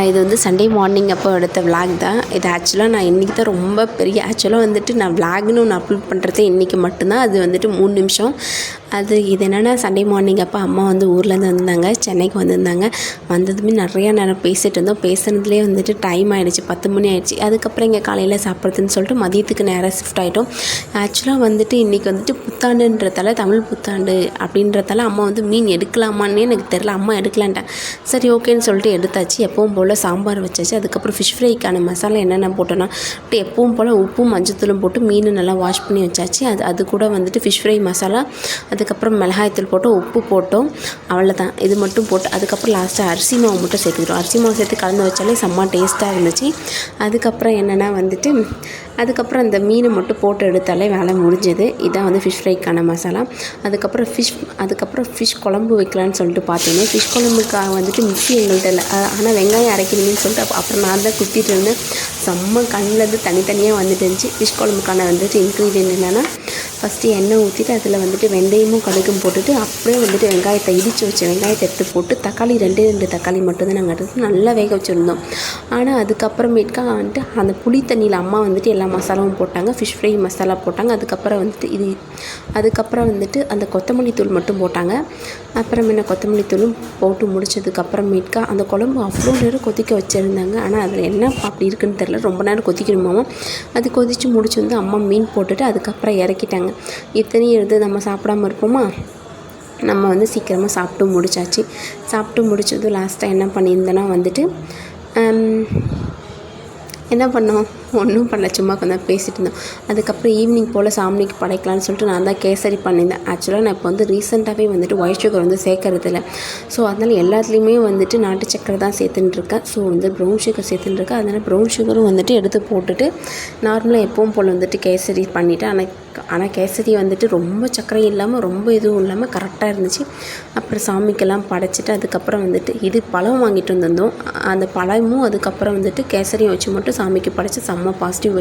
இது வந்து Sunday morning அப்போ எடுத்த விளாக் தான். இது ஆக்சுவலாக நான் இன்றைக்கி தான் ரொம்ப பெரிய வந்துட்டு நான் விளாக்னு ஒன்று அப்லோட் பண்ணுறது இன்றைக்கி மட்டும்தான். அது வந்துட்டு 3 நிமிஷம். இது என்னென்னா சண்டே மார்னிங் அப்போ அம்மா வந்து ஊர்லேருந்து வந்திருந்தாங்க, சென்னைக்கு வந்திருந்தாங்க. வந்ததுமே நிறையா நேரம் பேசிகிட்டு இருந்தோம். பேசுனதுலேயே வந்துட்டு டைம் ஆகிடுச்சு, 10 மணி ஆகிடுச்சு. அதுக்கப்புறம் இங்கே காலையில் சாப்பிட்றதுன்னு சொல்லிட்டு மதியத்துக்கு நேராக ஷிஃப்ட் ஆகிட்டோம். ஆக்சுவலாக வந்துட்டு இன்றைக்கி வந்துட்டு புத்தாண்டுன்றதால, தமிழ் புத்தாண்டு அப்படின்றதால அம்மா வந்து மீன் எடுக்கலாமான்னு எனக்கு தெரில. அம்மா எடுக்கலான்ட்டேன். சரி ஓகேன்னு சொல்லிட்டு எடுத்தாச்சு. எப்பவும் போல் சாம்பார் வச்சாச்சு. அதுக்கப்புறம் ஃபிஷ் ஃப்ரைக்கான மசாலா என்னென்ன போட்டோன்னா, அப்படி எப்பவும் போல் உப்பும் மஞ்சத்தூளும் போட்டு மீன் நல்லா வாஷ் பண்ணி வச்சாச்சு. அது கூட வந்துட்டு ஃபிஷ் ஃப்ரை மசாலா, அதுக்கப்புறம் மிளகாய்த்தூள் போட்டோம், உப்பு போட்டோம், அவ்வளோதான். இது மட்டும் போட்டு அதுக்கப்புறம் லாஸ்ட்டாக அரிசி மாவு மட்டும் சேர்த்துக்கிட்டோம். அரிசி மாவு சேர்த்து கலந்து வச்சாலே செம்ம டேஸ்ட்டாக இருந்துச்சு. அதுக்கப்புறம் என்னென்னா வந்துட்டு அதுக்கப்புறம் அந்த மீனை மட்டும் போட்டு எடுத்தாலே வேலை முடிஞ்சது. இதான் வந்து ஃபிஷ் ஃப்ரைக்கான மசாலா. அதுக்கப்புறம் ஃபிஷ் குழம்பு வைக்கலான்னு சொல்லிட்டு பார்த்தீங்கன்னா, ஃபிஷ் குழம்புக்காக வந்துட்டு மிக்ஸி எங்கள்கிட்ட இல்லை. ஆனால் வெங்காயம் அரைக்கணும்னு சொல்லிட்டு அப்புறம் நான் தான் குத்திட்டு இருந்தேன். செம்ம கண்ணிலேருந்து தனித்தனியாக வந்துட்டு இருந்துச்சு. ஃபிஷ் குழம்புக்கான வந்துட்டு இன்க்ரீடியன்ட் என்னென்னா, ஃபஸ்ட்டு எண்ணெய் ஊற்றிட்டு அதில் வந்துட்டு வெந்தயமும் கடுகும் போட்டுட்டு அப்படியே வந்துட்டு வெங்காயத்தை இடித்து வச்ச வெங்காயத்தை எடுத்து போட்டு தக்காளி 2 தக்காளி மட்டும்தான் நாங்கள் எடுத்து நல்லா வேக வச்சுருந்தோம். ஆனால் அதுக்கப்புறமேட்டுக்கா வந்துட்டு அந்த புளி தண்ணியில் அம்மா வந்துட்டு எல்லா மசாலாவும் போட்டாங்க. ஃபிஷ் ஃப்ரை மசாலா போட்டாங்க. அதுக்கப்புறம் வந்துட்டு அந்த கொத்தமல்லி தூள் மட்டும் போட்டாங்க. அப்புறம் கொத்தமல்லி தூளும் போட்டு முடிச்சதுக்கப்புறமேட்டுக்கா அந்த குழம்பு அவ்வளோ நேரம் கொதிக்க வச்சுருந்தாங்க. ஆனால் அதில் என்ன அப்படி இருக்குன்னு தெரில, ரொம்ப நேரம் கொதிக்கணுமாமா. அது கொதித்து முடிச்சு வந்து அம்மா மீன் போட்டுட்டு அதுக்கப்புறம் இறக்கிட்டாங்க. இத்தனையும் எடுத்து நம்ம சாப்பிடாமல் இருப்போமா, நம்ம வந்து சீக்கிரமாக சாப்பிட்டு முடிச்சாச்சு. சாப்பிட்டு முடிச்சதும் லாஸ்ட்டாக என்ன பண்ணியிருந்தேன்னா வந்துட்டு என்ன பண்ணோம், ஒன்றும் பண்ணல, சும்மா கொஞ்சம் பேசிகிட்டு இருந்தோம். அதுக்கப்புறம் ஈவினிங் போல் சாமிக்கு படைக்கலான்னு சொல்லிட்டு நான் தான் கேசரி பண்ணியிருந்தேன். ஆக்சுவலாக நான் இப்போ வந்து ரீசெண்டாகவே வந்துட்டு ஒயிட் சுகர் வந்து சேர்க்கறதில்ல. ஸோ அதனால் எல்லாத்துலேயுமே வந்துட்டு நாட்டு சக்கரை தான் சேர்த்துட்டுருக்கேன். ஸோ வந்து ப்ரௌன் சுகர் சேர்த்துட்டுருக்கேன். அதனால் ப்ரௌன் சுகரும் வந்துட்டு எடுத்து போட்டுட்டு நார்மலாக எப்பவும் போல் வந்துட்டு கேசரி பண்ணிவிட்டேன். ஆனால் கேசரி வந்துட்டு ரொம்ப சர்க்கரை இல்லாமல் ரொம்ப இதுவும் இல்லாமல் கரெக்டாக இருந்துச்சு. அப்புறம் சாமிக்கெல்லாம் படைச்சிட்டு அதுக்கப்புறம் வந்துட்டு இது பழம் வாங்கிட்டு வந்திருந்தோம். அந்த பழமும் அதுக்கப்புறம் வந்துட்டு கேசரியும் வச்சு மட்டும் சாமிக்கு படைச்சி செம்ம பாசிட்டிவ்